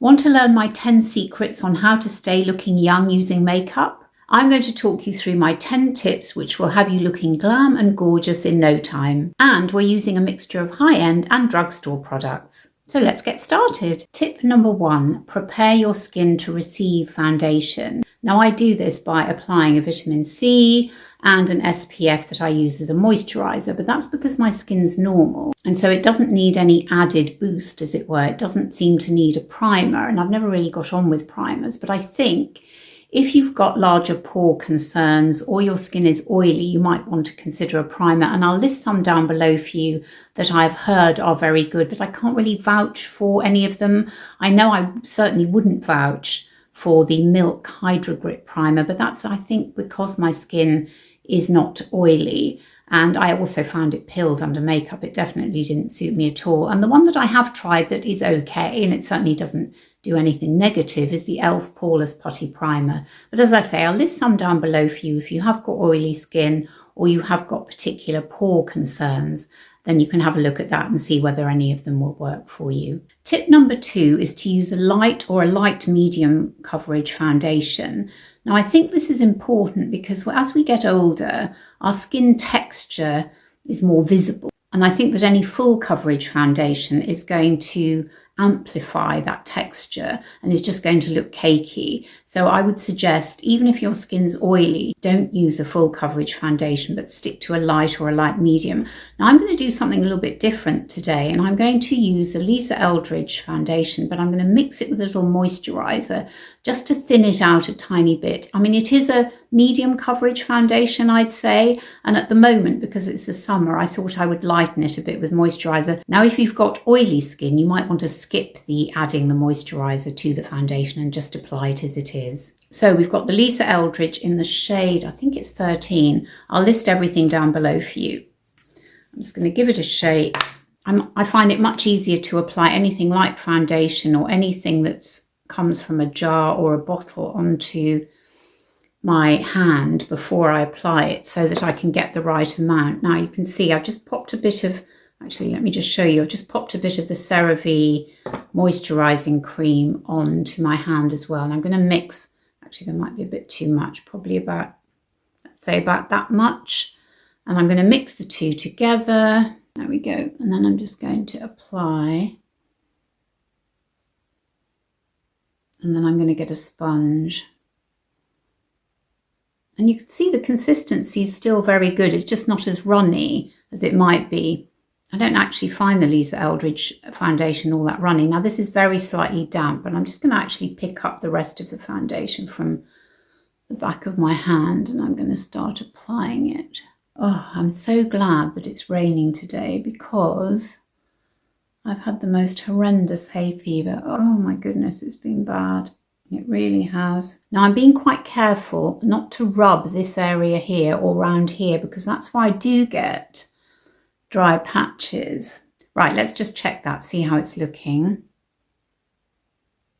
Want to learn my 10 secrets on how to stay looking young using makeup? I'm going to talk you through my 10 tips which will have you looking glam and gorgeous in no time. And we're using a mixture of high-end and drugstore products. So let's get started. Tip number 1, prepare your skin to receive foundation. Now I do this by applying a vitamin C and an SPF that I use as a moisturiser, but that's because my skin's normal. And so it doesn't need any added boost, as it were. It doesn't seem to need a primer, and I've never really got on with primers, but I think if you've got larger pore concerns or your skin is oily, you might want to consider a primer. And I'll list some down below for you that I've heard are very good, but I can't really vouch for any of them. I know I certainly wouldn't vouch for the Milk Hydrogrip primer, but that's, I think, because my skin is not oily. And I also found it pilled under makeup. It definitely didn't suit me at all. And the one that I have tried that is okay, and it certainly doesn't do anything negative, is the e.l.f. Poreless Putty Primer. But as I say, I'll list some down below for you if you have got oily skin or you have got particular pore concerns. Then you can have a look at that and see whether any of them will work for you. Tip number 2 is to use a light or a light medium coverage foundation. Now I think this is important because as we get older, our skin texture is more visible. And I think that any full coverage foundation is going to amplify that texture and is just going to look cakey. So I would suggest, even if your skin's oily, don't use a full coverage foundation, but stick to a light or a light medium. Now I'm going to do something a little bit different today, and I'm going to use the Eldridge foundation, but I'm going to mix it with a little moisturiser just to thin it out a tiny bit. I mean, it is a medium coverage foundation, I'd say, and at the moment, because it's the summer, I thought I would lighten it a bit with moisturiser. Now if you've got oily skin, you might want to skip adding the moisturiser to the foundation and just apply it as it is. So we've got the Eldridge in the shade, I think it's 13. I'll list everything down below for you. I'm just going to give it a shake. I find it much easier to apply anything like foundation or anything that comes from a jar or a bottle onto my hand before I apply it so that I can get the right amount. Now you can see I've just popped a bit of, actually let me just show you, I've just popped a bit of the CeraVe moisturising cream onto my hand as well. And I'm going to mix, actually there might be a bit too much, probably about, let's say about that much. And I'm going to mix the two together. There we go. And then I'm just going to apply. And then I'm going to get a sponge. And you can see the consistency is still very good. It's just not as runny as it might be. I don't actually find the Eldridge foundation all that runny. Now this is very slightly damp, but I'm just going to actually pick up the rest of the foundation from the back of my hand and I'm going to start applying it. Oh, I'm so glad that it's raining today because I've had the most horrendous hay fever. Oh my goodness, it's been bad. It really has. Now I'm being quite careful not to rub this area here or round here because that's why I do get dry patches. Right, let's just check that, see how it's looking.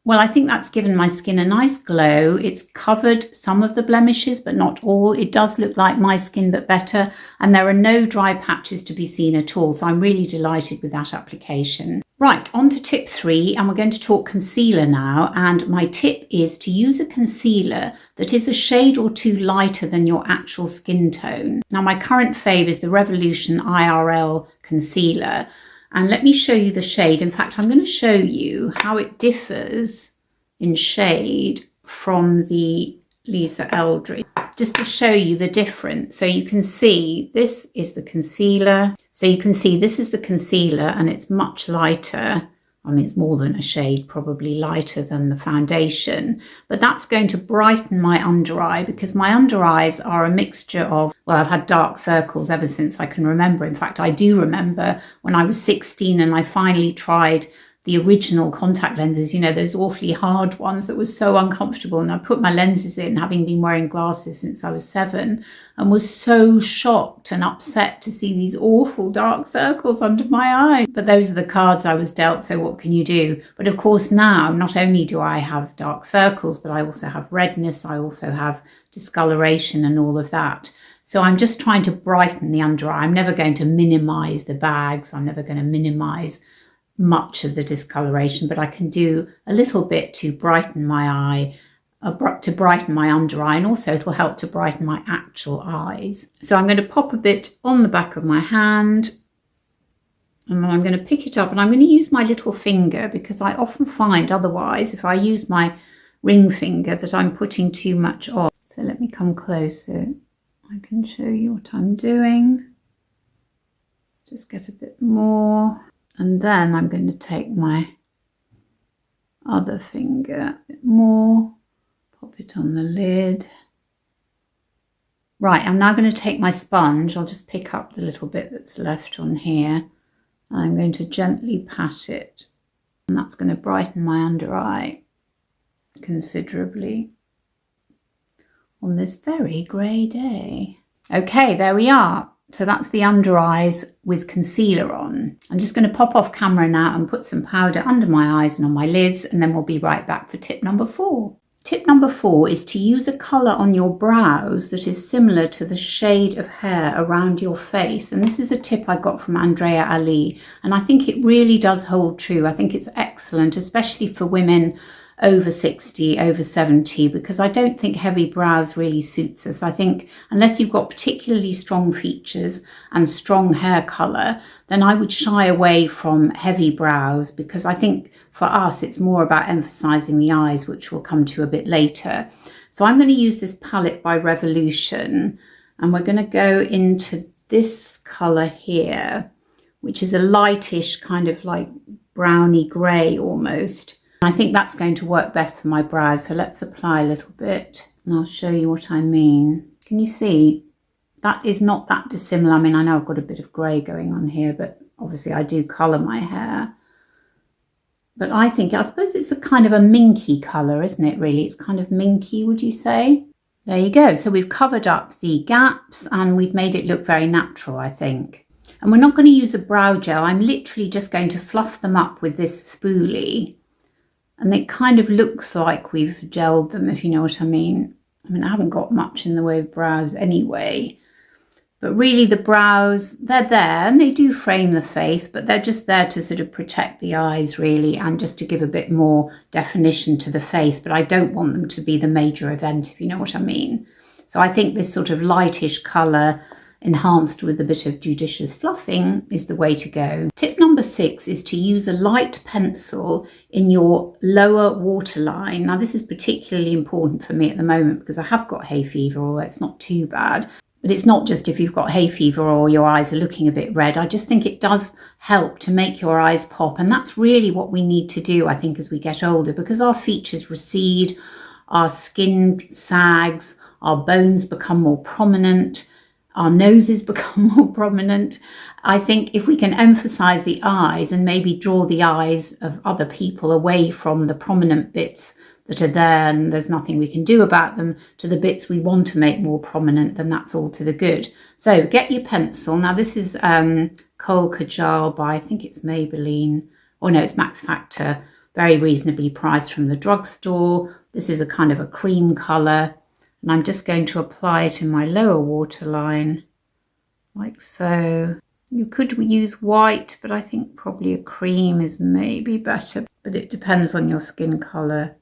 Well, I think that's given my skin a nice glow. It's covered some of the blemishes, but not all. It does look like my skin, but better. And there are no dry patches to be seen at all. So I'm really delighted with that application. Right, on to tip 3, and we're going to talk concealer now. And my tip is to use a concealer that is a shade or two lighter than your actual skin tone. Now, my current fave is the Revolution IRL concealer. And let me show you the shade. In fact, I'm going to show you how it differs in shade from the Eldridge, just to show you the difference. So you can see this is the concealer. So you can see this is the concealer and it's much lighter. I mean, it's more than a shade, probably lighter than the foundation, but that's going to brighten my under eye because my under eyes are a mixture of, well, I've had dark circles ever since I can remember. In fact, I do remember when I was 16 and I finally tried the original contact lenses, you know, those awfully hard ones that was so uncomfortable. And I put my lenses in, having been wearing glasses since I was 7, and was so shocked and upset to see these awful dark circles under my eyes. But those are the cards I was dealt, so what can you do? But of course now, not only do I have dark circles, but I also have redness, I also have discoloration and all of that. So I'm just trying to brighten the under eye. I'm never going to minimize the bags. I'm never going to minimize much of the discoloration, but I can do a little bit to brighten my eye, to brighten my under eye, and also it will help to brighten my actual eyes. So I'm going to pop a bit on the back of my hand, and then I'm going to pick it up, and I'm going to use my little finger, because I often find otherwise if I use my ring finger that I'm putting too much on. So let me come closer. I can show you what I'm doing. Just get a bit more. And then I'm going to take my other finger a bit more, pop it on the lid. Right, I'm now going to take my sponge. I'll just pick up the little bit that's left on here. I'm going to gently pat it, and that's going to brighten my under eye considerably on this very grey day. Okay, there we are. So that's the under eyes with concealer on. I'm just going to pop off camera now and put some powder under my eyes and on my lids, and then we'll be right back for tip number 4. Tip number 4 is to use a colour on your brows that is similar to the shade of hair around your face. And this is a tip I got from Andreea Ali, and I think it really does hold true. I think it's excellent, especially for women over 60, over 70, because I don't think heavy brows really suits us. I think unless you've got particularly strong features and strong hair colour, then I would shy away from heavy brows, because I think for us it's more about emphasising the eyes, which we'll come to a bit later. So I'm going to use this palette by Revolution, and we're going to go into this colour here, which is a lightish kind of like browny grey almost. I think that's going to work best for my brows. So let's apply a little bit, and I'll show you what I mean. Can you see? That is not that dissimilar. I mean, I know I've got a bit of grey going on here, but obviously I do colour my hair. But I suppose it's a kind of a minky colour, isn't it, really? It's kind of minky, would you say? There you go. So we've covered up the gaps and we've made it look very natural, I think. And we're not going to use a brow gel. I'm literally just going to fluff them up with this spoolie. And it kind of looks like we've gelled them, if you know what I mean. I mean, I haven't got much in the way of brows anyway. But really the brows, they're there and they do frame the face, but they're just there to sort of protect the eyes really, and just to give a bit more definition to the face. But I don't want them to be the major event, if you know what I mean. So I think this sort of lightish colour enhanced with a bit of judicious fluffing is the way to go. Tip number 6 is to use a light pencil in your lower waterline. Now this is particularly important for me at the moment because I have got hay fever, although it's not too bad. But it's not just if you've got hay fever or your eyes are looking a bit red. I just think it does help to make your eyes pop. And that's really what we need to do, I think, as we get older, because our features recede, our skin sags, our bones become more prominent, our noses become more prominent. I think if we can emphasize the eyes and maybe draw the eyes of other people away from the prominent bits that are there and there's nothing we can do about them, to the bits we want to make more prominent, then that's all to the good. So get your pencil. Now this is Kohl Kajal by, I think it's Maybelline. Oh no, it's Max Factor. Very reasonably priced from the drugstore. This is a kind of a cream colour. And I'm just going to apply it in my lower waterline, like so. You could use white, but I think probably a cream is maybe better. But it depends on your skin colour,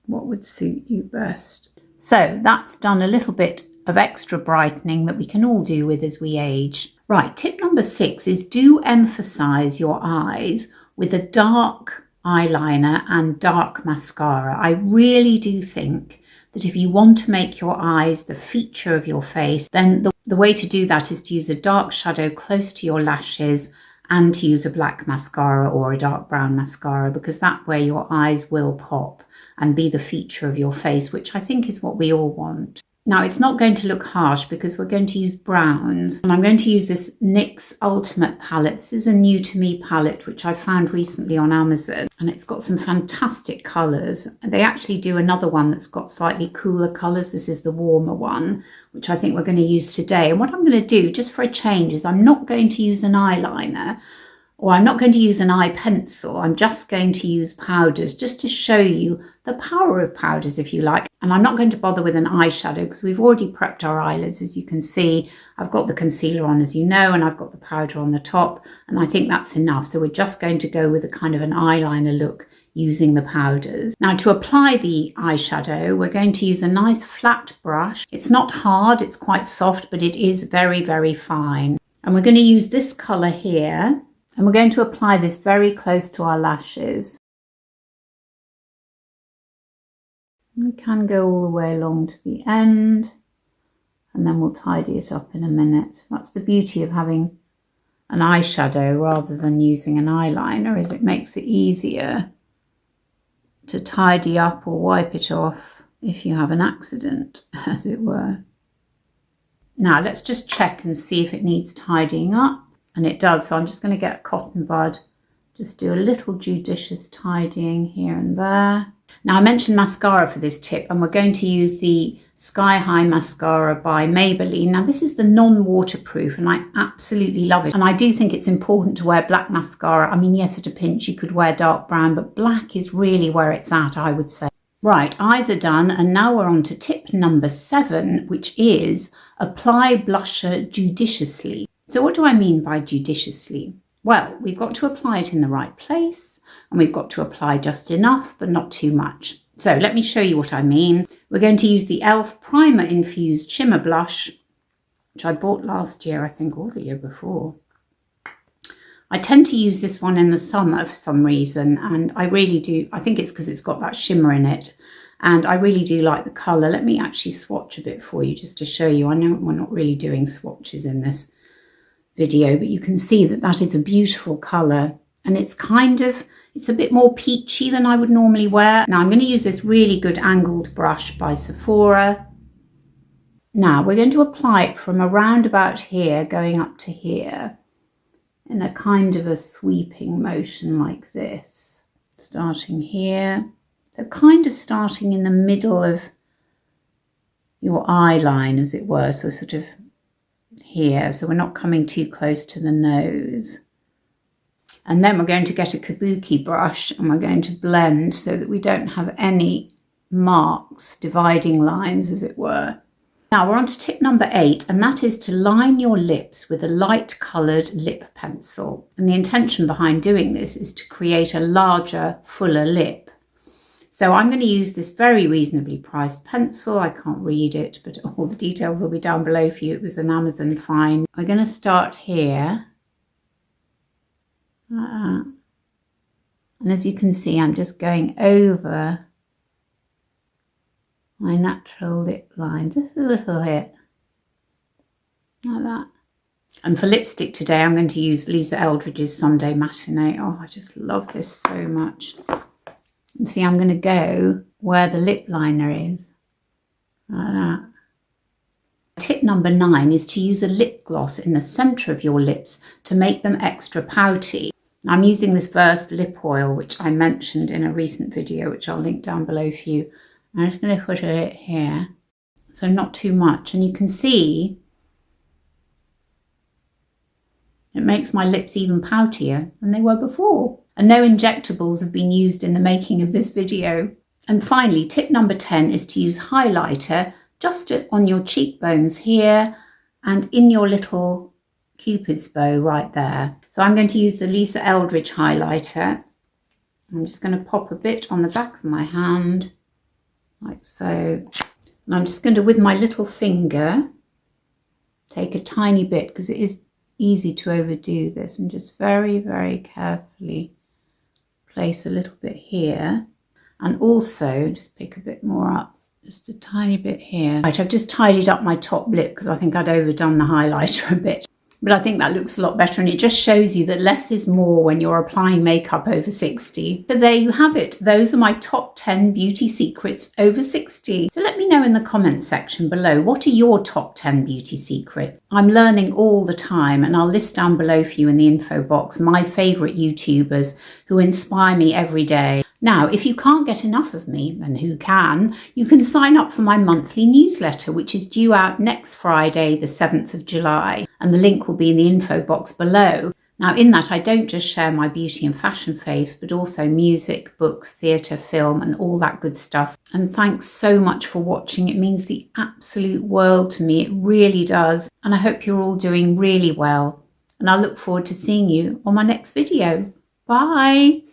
what would suit you best. So that's done a little bit of extra brightening that we can all do with as we age. Right, tip number 6 is do emphasise your eyes with a dark eyeliner and dark mascara. I really do think that if you want to make your eyes the feature of your face, then the way to do that is to use a dark shadow close to your lashes and to use a black mascara or a dark brown mascara, because that way your eyes will pop and be the feature of your face, which I think is what we all want. Now it's not going to look harsh because we're going to use browns, and I'm going to use this NYX Ultimate palette. This is a new to me palette which I found recently on Amazon, and it's got some fantastic colours. They actually do another one that's got slightly cooler colours. This is the warmer one, which I think we're going to use today. And what I'm going to do just for a change is I'm not going to use an eyeliner. Or I'm not going to use an eye pencil. I'm just going to use powders just to show you the power of powders, if you like. And I'm not going to bother with an eyeshadow because we've already prepped our eyelids, as you can see. I've got the concealer on, as you know, and I've got the powder on the top. And I think that's enough. So we're just going to go with a kind of an eyeliner look using the powders. Now, to apply the eyeshadow, we're going to use a nice flat brush. It's not hard, it's quite soft, but it is very, very fine. And we're going to use this colour here. And we're going to apply this very close to our lashes. We can go all the way along to the end, and then we'll tidy it up in a minute. That's the beauty of having an eyeshadow rather than using an eyeliner, is it makes it easier to tidy up or wipe it off if you have an accident, as it were. Now let's just check and see if it needs tidying up. And it does, so I'm just going to get a cotton bud, just do a little judicious tidying here and there. Now I mentioned mascara for this tip, and we're going to use the Sky High Mascara by Maybelline. Now this is the non-waterproof, and I absolutely love it. And I do think it's important to wear black mascara. I mean, yes, at a pinch you could wear dark brown, but black is really where it's at, I would say. Right, eyes are done, and now we're on to tip number 7, which is apply blusher judiciously. So what do I mean by judiciously? Well, we've got to apply it in the right place, and we've got to apply just enough, but not too much. So let me show you what I mean. We're going to use the e.l.f. Primer Infused Shimmer Blush, which I bought last year, I think, or the year before. I tend to use this one in the summer for some reason, and I really do. I think it's because it's got that shimmer in it, and I really do like the colour. Let me actually swatch a bit for you just to show you. I know we're not really doing swatches in this video, but you can see that that is a beautiful colour, and it's it's a bit more peachy than I would normally wear. Now I'm going to use this really good angled brush by Sephora. Now we're going to apply it from around about here going up to here in a kind of a sweeping motion like this, starting here, so kind of starting in the middle of your eye line, as it were, so sort of here, so we're not coming too close to the nose. And then we're going to get a kabuki brush, and we're going to blend so that we don't have any marks, dividing lines, as it were. Now we're on to tip number 8, and that is to line your lips with a light coloured lip pencil. And the intention behind doing this is to create a larger, fuller lip. So I'm going to use this very reasonably priced pencil. I can't read it, but all the details will be down below for you. It was an Amazon find. We're going to start here. And as you can see, I'm just going over my natural lip line, just a little bit, like that. And for lipstick today, I'm going to use Lisa Eldridge's Sunday Matinee. Oh, I just love this so much. And see, I'm going to go where the lip liner is, like that. Tip number 9 is to use a lip gloss in the centre of your lips to make them extra pouty. I'm using this Versed lip oil, which I mentioned in a recent video, which I'll link down below for you. I'm just going to put it here, so not too much. And you can see it makes my lips even poutier than they were before. And no injectables have been used in the making of this video. And finally, tip number 10 is to use highlighter just on your cheekbones here and in your little Cupid's bow right there. So I'm going to use the Lisa Eldridge highlighter. I'm just going to pop a bit on the back of my hand, like so. And I'm just going to, with my little finger, take a tiny bit, because it is easy to overdo this, and just very, very carefully place a little bit here, and also just pick a bit more up, just a tiny bit here. Right, I've just tidied up my top lip because I think I'd overdone the highlighter a bit. But I think that looks a lot better, and it just shows you that less is more when you're applying makeup over 60. So there you have it. Those are my top 10 beauty secrets over 60. So let me know in the comments section below, what are your top 10 beauty secrets? I'm learning all the time, and I'll list down below for you in the info box my favourite YouTubers who inspire me every day. Now, if you can't get enough of me, and who can, you can sign up for my monthly newsletter, which is due out next Friday, the 7th of July. And the link will be in the info box below. Now in that I don't just share my beauty and fashion faves, but also music, books, theatre, film and all that good stuff. And thanks so much for watching. It means the absolute world to me. It really does. And I hope you're all doing really well. And I look forward to seeing you on my next video. Bye.